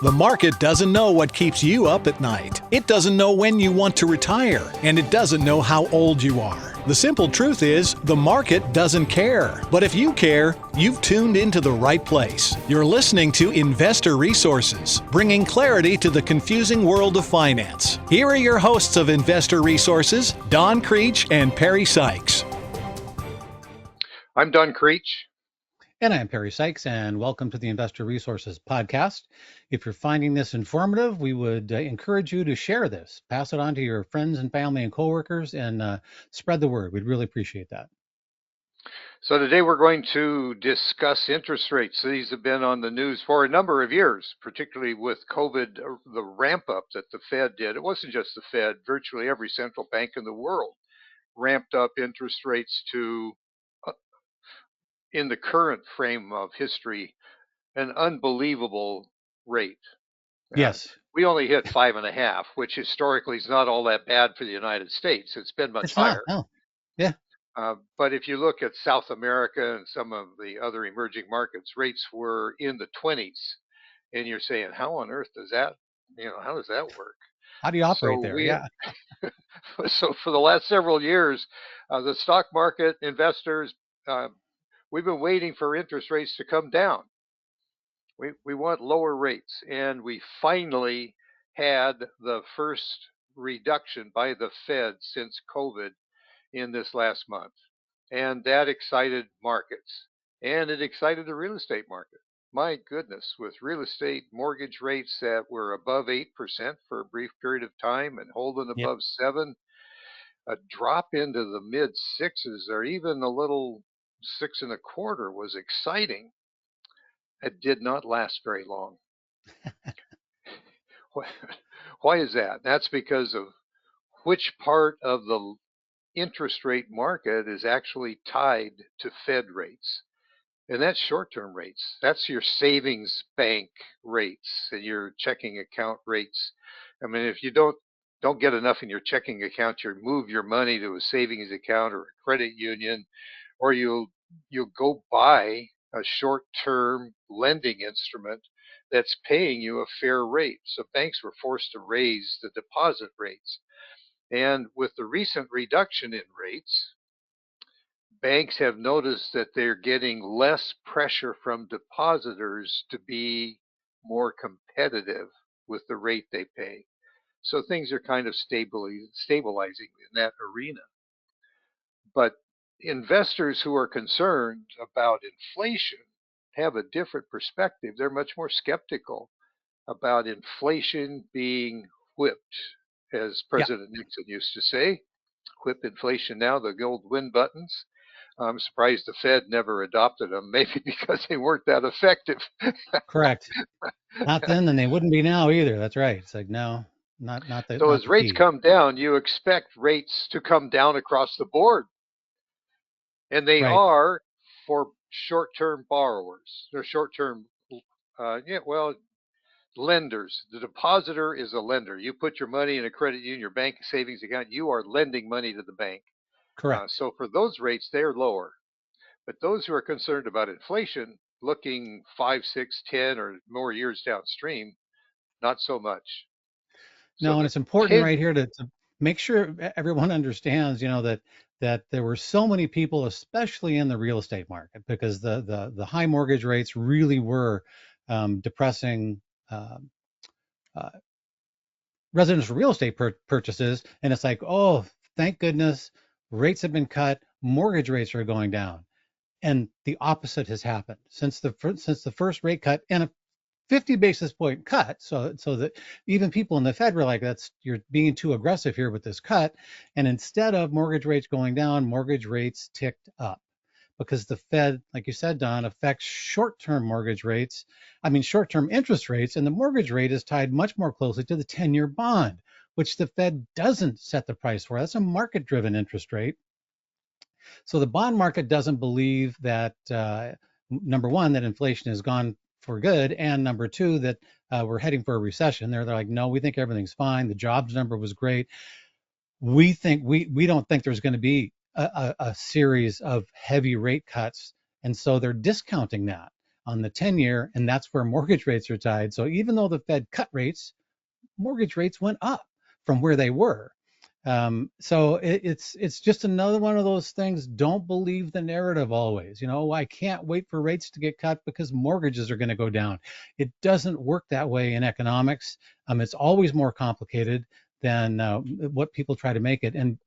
The market doesn't know what keeps you up at night. It doesn't know when you want to retire, and it doesn't know how old you are. The simple truth is, the market doesn't care. But if you care, you've tuned into the right place. You're listening to Investor Resources, bringing clarity to the confusing world of finance. Here are your hosts of Investor Resources, Don Creech and Perry Sykes. I'm Don Creech. And I'm Perry Sykes, and welcome to the Investor Resources Podcast. If you're finding this informative, we would encourage you to share this. Pass it on to your friends and family and coworkers, and spread the word. We'd really appreciate that. So today we're going to discuss interest rates. These have been on the news for a number of years, particularly with COVID, the ramp up that the Fed did. It wasn't just the Fed. Virtually every central bank in the world ramped up interest rates to, in the current frame of history, an unbelievable rate. Yes. We only hit 5.5, which historically is not all that bad for the United States. It's been much higher. Not, no. Yeah. But if you look at South America and some of the other emerging markets, rates were in the 20s. And you're saying, how on earth does that, how does that work? How do you operate there? Yeah. So for the last several years, the stock market investors, we've been waiting for interest rates to come down. We want lower rates, and we finally had the first reduction by the Fed since COVID in this last month. And that excited markets, and it excited the real estate market. My goodness, with real estate mortgage rates that were above 8% for a brief period of time and holding above 7, a drop into the mid 6s or even a little 6.25 was exciting. It did not last very long. Why is that? That's because of which part of the interest rate market is actually tied to Fed rates. And that's short-term rates. That's your savings bank rates and your checking account rates. I mean, if you don't get enough in your checking account, you move your money to a savings account or a credit union, or you'll go buy a short-term lending instrument that's paying you a fair rate. So banks were forced to raise the deposit rates. And with the recent reduction in rates, banks have noticed that they're getting less pressure from depositors to be more competitive with the rate they pay. So things are kind of stabilizing in that arena. But investors who are concerned about inflation have a different perspective. They're much more skeptical about inflation being whipped, as President Nixon used to say. Whip inflation now, the gold win buttons. I'm surprised the Fed never adopted them, maybe because they weren't that effective. Correct. Not then, and they wouldn't be now either. That's right. It's like, no, not the. So not as rates come down, you expect rates to come down across the board. And they are for short-term borrowers. They're short-term, lenders. The depositor is a lender. You put your money in a credit union, your bank savings account, you are lending money to the bank. Correct. So for those rates, they're lower. But those who are concerned about inflation, looking 5, 6, 10, or more years downstream, not so much. No, and it's important right here to make sure everyone understands, that there were so many people, especially in the real estate market, because the high mortgage rates really were depressing residential real estate purchases. And it's like, oh, thank goodness, rates have been cut, mortgage rates are going down. And the opposite has happened since the first rate cut, and a 50 basis point cut, so that even people in the Fed were like, you're being too aggressive here with this cut. And instead of mortgage rates going down, mortgage rates ticked up, because the Fed, like you said, Don, affects short-term interest rates, and the mortgage rate is tied much more closely to the 10-year bond, which the Fed doesn't set the price for. That's a market-driven interest rate. So the bond market doesn't believe that, number one, that inflation is gone for good, and number two, that we're heading for a recession. They're like, no, we think everything's fine. The jobs number was great. We don't think there's going to be a series of heavy rate cuts, and so they're discounting that. on the 10-year, and that's where mortgage rates are tied. So even though the Fed cut rates, mortgage rates went up from where they were. So it's just another one of those things. Don't believe the narrative always. I can't wait for rates to get cut because mortgages are going to go down. It doesn't work that way in economics. It's always more complicated than what people try to make it. And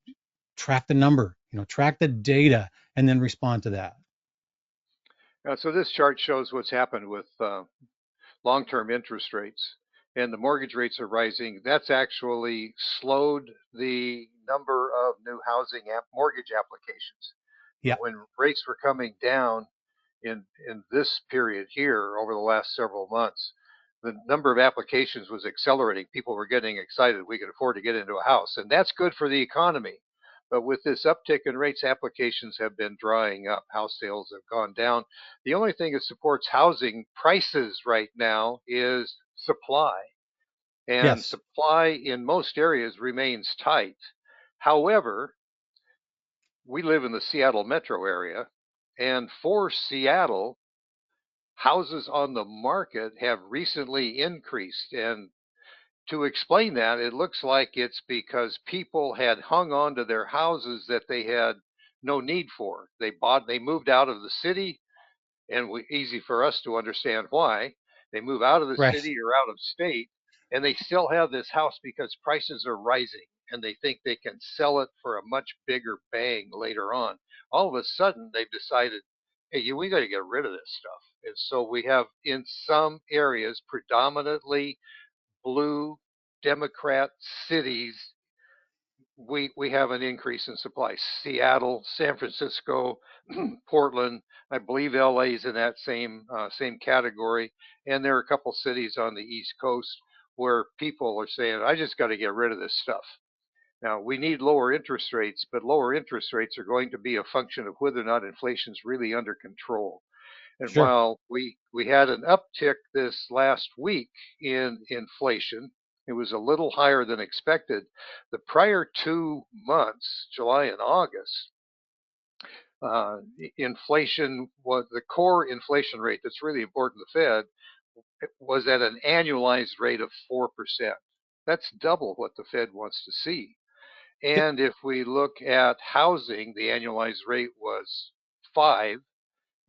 track the number, track the data, and then respond to that. So this chart shows what's happened with long-term interest rates, and the mortgage rates are rising. That's actually slowed the number of new housing mortgage applications. Yeah. When rates were coming down in this period here over the last several months, the number of applications was accelerating. People were getting excited. We could afford to get into a house, and that's good for the economy. But with this uptick in rates, applications have been drying up. House sales have gone down. The only thing that supports housing prices right now is supply. And Yes. supply in most areas remains tight. However, we live in the Seattle metro area, and for Seattle, houses on the market have recently increased. And to explain that, it looks like it's because people had hung on to their houses that they had no need for. They moved out of the city, and easy for us to understand why. They move out of the Right. city or out of state, and they still have this house because prices are rising, and they think they can sell it for a much bigger bang later on. All of a sudden, they've decided, hey, we got to get rid of this stuff. And so we have in some areas, predominantly blue Democrat cities, we have an increase in supply. Seattle, San Francisco, Portland, I believe LA is in that same category, and there are a couple cities on the East Coast where people are saying, "I just got to get rid of this stuff." Now we need lower interest rates, but lower interest rates are going to be a function of whether or not inflation is really under control. And Sure. while we had an uptick this last week in inflation, it was a little higher than expected. The prior 2 months, July and August, inflation was the core inflation rate that's really important to the Fed was at an annualized rate of 4%. That's double what the Fed wants to see. Yep. And if we look at housing, the annualized rate was 5,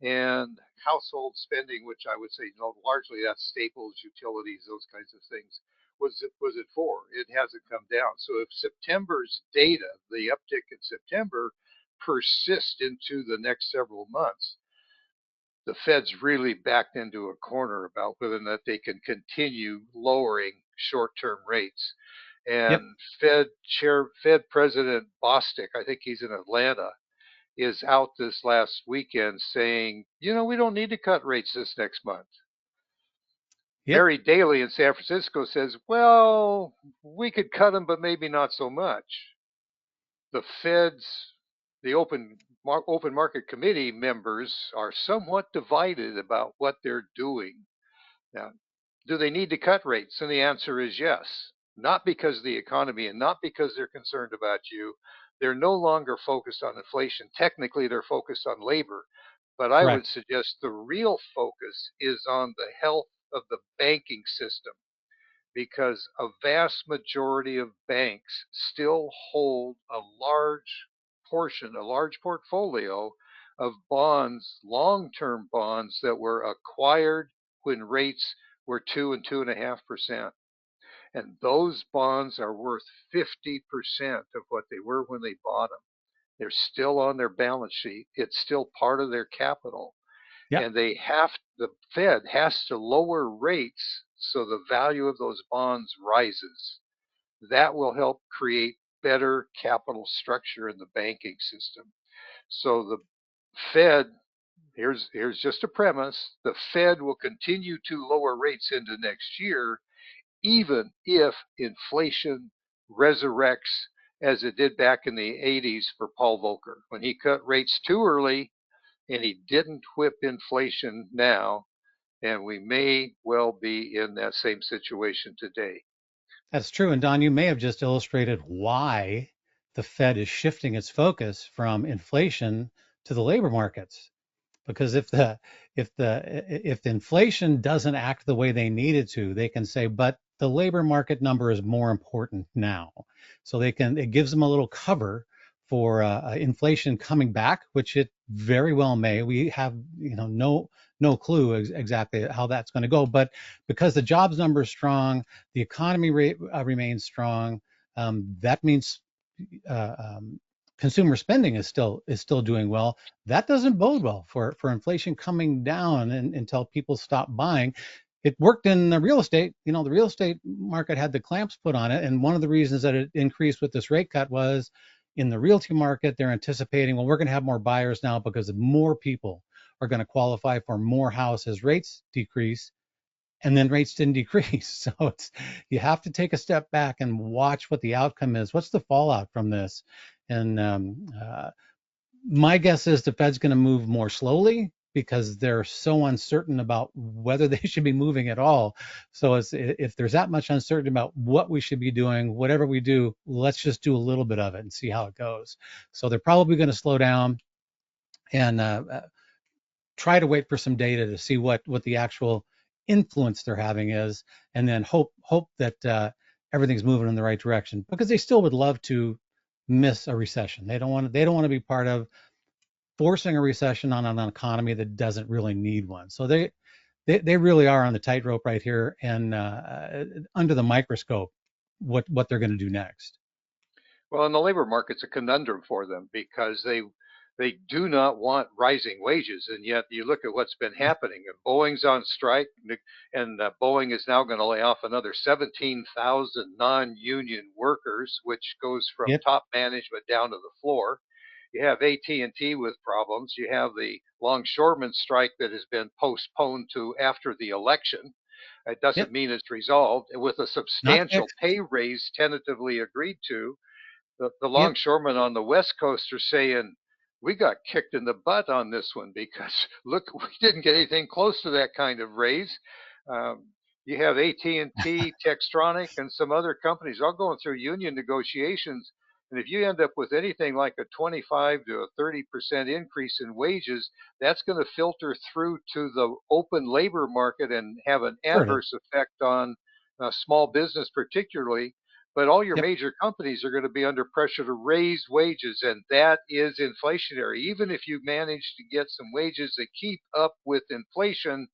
and household spending, which I would say, largely that's staples, utilities, those kinds of things, was at 4. It hasn't come down. So if September's data, the uptick in September, persists into the next several months, the Fed's really backed into a corner about whether or not they can continue lowering short-term rates. Yep. And Fed President Bostic, I think he's in Atlanta, is out this last weekend saying, we don't need to cut rates this next month. Yep. Mary Daly in San Francisco says, well, we could cut them, but maybe not so much. The Fed's, the open market committee members are somewhat divided about what they're doing. Now, do they need to cut rates? And the answer is yes. Not because of the economy and not because they're concerned about you. They're no longer focused on inflation. Technically, they're focused on labor. But I would Correct. suggest the real focus is on the health of the banking system, because a vast majority of banks still hold a large portfolio of bonds, long-term bonds that were acquired when rates were 2 and 2.5%. And those bonds are worth 50% of what they were when they bought them. They're still on their balance sheet. It's still part of their capital. Yep. And the Fed has to lower rates so the value of those bonds rises. That will help create better capital structure in the banking system. So the Fed, here's just a premise, the Fed will continue to lower rates into next year, even if inflation resurrects as it did back in the 80s for Paul Volcker. When he cut rates too early, and he didn't whip inflation now, and we may well be in that same situation today. That's true. And Don, you may have just illustrated why the Fed is shifting its focus from inflation to the labor markets. because if the inflation doesn't act the way they need it to, they can say, but the labor market number is more important now. So it gives them a little cover for inflation coming back, which it very well may. We have no clue exactly how that's going to go, but because the jobs number is strong, the economy remains strong. That means uh, um, consumer spending is still doing well. That doesn't bode well for inflation coming down until people stop buying. It worked in the real estate. The real estate market had the clamps put on it, and one of the reasons that it increased with this rate cut was in the realty market, they're anticipating, well, we're going to have more buyers now because more people are going to qualify for more houses. Rates decrease, and then rates didn't decrease. So you have to take a step back and watch what the outcome is. What's the fallout from this? And my guess is the Fed's going to move more slowly because they're so uncertain about whether they should be moving at all. So if there's that much uncertainty about what we should be doing, whatever we do, let's just do a little bit of it and see how it goes. So they're probably going to slow down and try to wait for some data to see what the actual influence they're having is, and then hope that everything's moving in the right direction, because they still would love to miss a recession. They don't want to be part of forcing a recession on an economy that doesn't really need one. So they really are on the tightrope right here, and under the microscope what they're going to do next. Well, and the labor market's a conundrum for them because they do not want rising wages, and yet you look at what's been happening. And Boeing's on strike, and Boeing is now going to lay off another 17,000 non-union workers, which goes from Yep, top management down to the floor. You have AT&T with problems. You have the longshoremen strike that has been postponed to after the election. It doesn't yep, mean it's resolved. With a not substantial fixed. pay raise tentatively agreed to, the Yep, longshoremen on the West Coast are saying, we got kicked in the butt on this one because look, we didn't get anything close to that kind of raise. Um, you have AT&T, Textronic, and some other companies all going through union negotiations. And if you end up with anything like a 25 to a 30% increase in wages, that's going to filter through to the open labor market and have an sure it is. adverse effect on small business, particularly, but all your Yep, major companies are going to be under pressure to raise wages, and that is inflationary. Even if you manage to get some wages that keep up with inflation,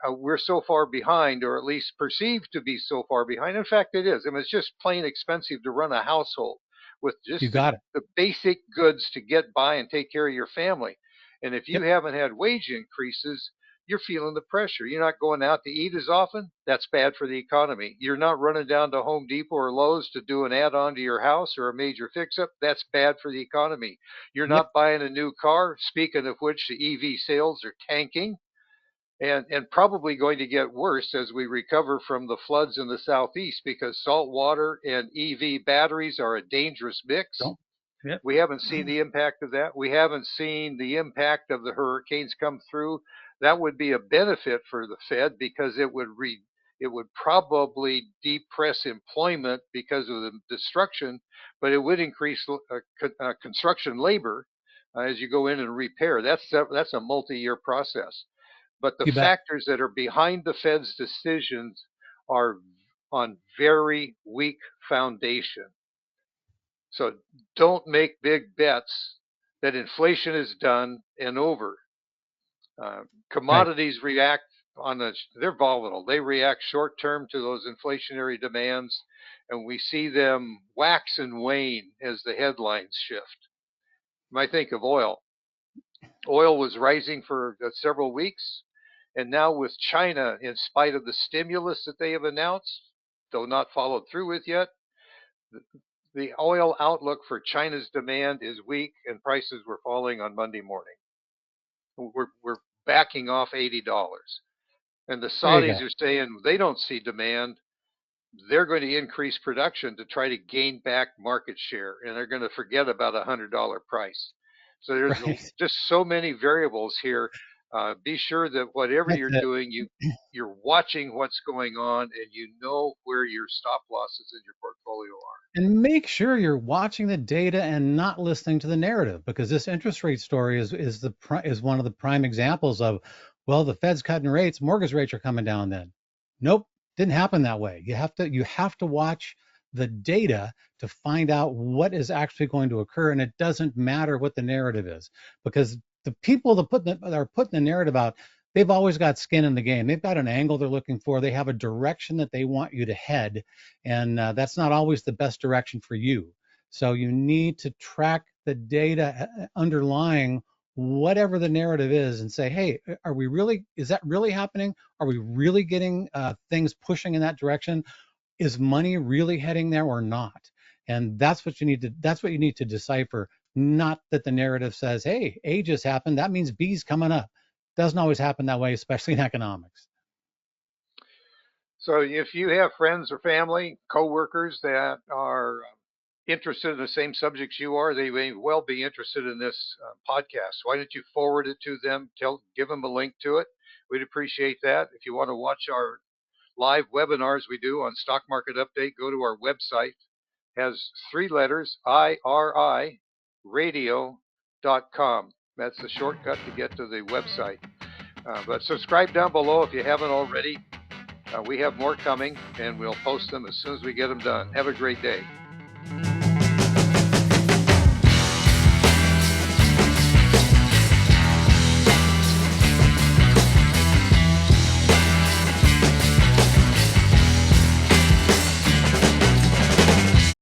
we're so far behind, or at least perceived to be so far behind. In fact, it is. I mean, it's just plain expensive to run a household with you just got it. the basic goods to get by and take care of your family. And if you Yep, haven't had wage increases, you're feeling the pressure. You're not going out to eat as often. That's bad for the economy. You're not running down to Home Depot or Lowe's to do an add on to your house or a major fix up. That's bad for the economy. You're yep, not buying a new car. Speaking of which, the EV sales are tanking and probably going to get worse as we recover from the floods in the southeast because salt water and EV batteries are a dangerous mix. don't. Yep, We haven't seen the impact of that. We haven't seen the impact of the hurricanes come through. That would be a benefit for the Fed because it would probably depress employment because of the destruction, but it would increase construction labor as you go in and repair. That's a multi-year process. But the you bet. factors that are behind the Fed's decisions are on very weak foundation. So don't make big bets that inflation is done and over. Right. Commodities react they're volatile. They react short term to those inflationary demands, and we see them wax and wane as the headlines shift. You might think of oil. Oil was rising for several weeks, and now with China, in spite of the stimulus that they have announced, though not followed through with yet, the oil outlook for China's demand is weak, and prices were falling on Monday morning. We're backing off $80. And the There you Saudis go. are saying they don't see demand. They're going to increase production to try to gain back market share, and they're going to forget about $100 price. So there's Right. just so many variables here. Be sure that whatever That's you're it. doing, you're watching what's going on, and you know where your stop losses in your portfolio are. And make sure you're watching the data and not listening to the narrative, because this interest rate story is one of the prime examples of, well, the Fed's cutting rates, mortgage rates are coming down then. Nope, didn't happen that way. You have to watch the data to find out what is actually going to occur, and it doesn't matter what the narrative is, because the people that are putting the narrative out, they've always got skin in the game. They've got an angle they're looking for. They have a direction that they want you to head, and that's not always the best direction for you. So you need to track the data underlying whatever the narrative is and say, hey, is that really happening? Are we really getting things pushing in that direction? Is money really heading there or not? And that's what you need to decipher, not that the narrative says, hey, A just happened, that means B's coming up. Doesn't always happen that way, especially in economics. So if you have friends or family, coworkers that are interested in the same subjects you are, they may well be interested in this podcast. Why don't you forward it to them? Give them a link to it. We'd appreciate that. If you want to watch our live webinars we do on Stock Market Update, go to our website. It has 3 letters, IRI radio.com. That's the shortcut to get to the website. But subscribe down below if you haven't already. We have more coming, and we'll post them as soon as we get them done. Have a great day.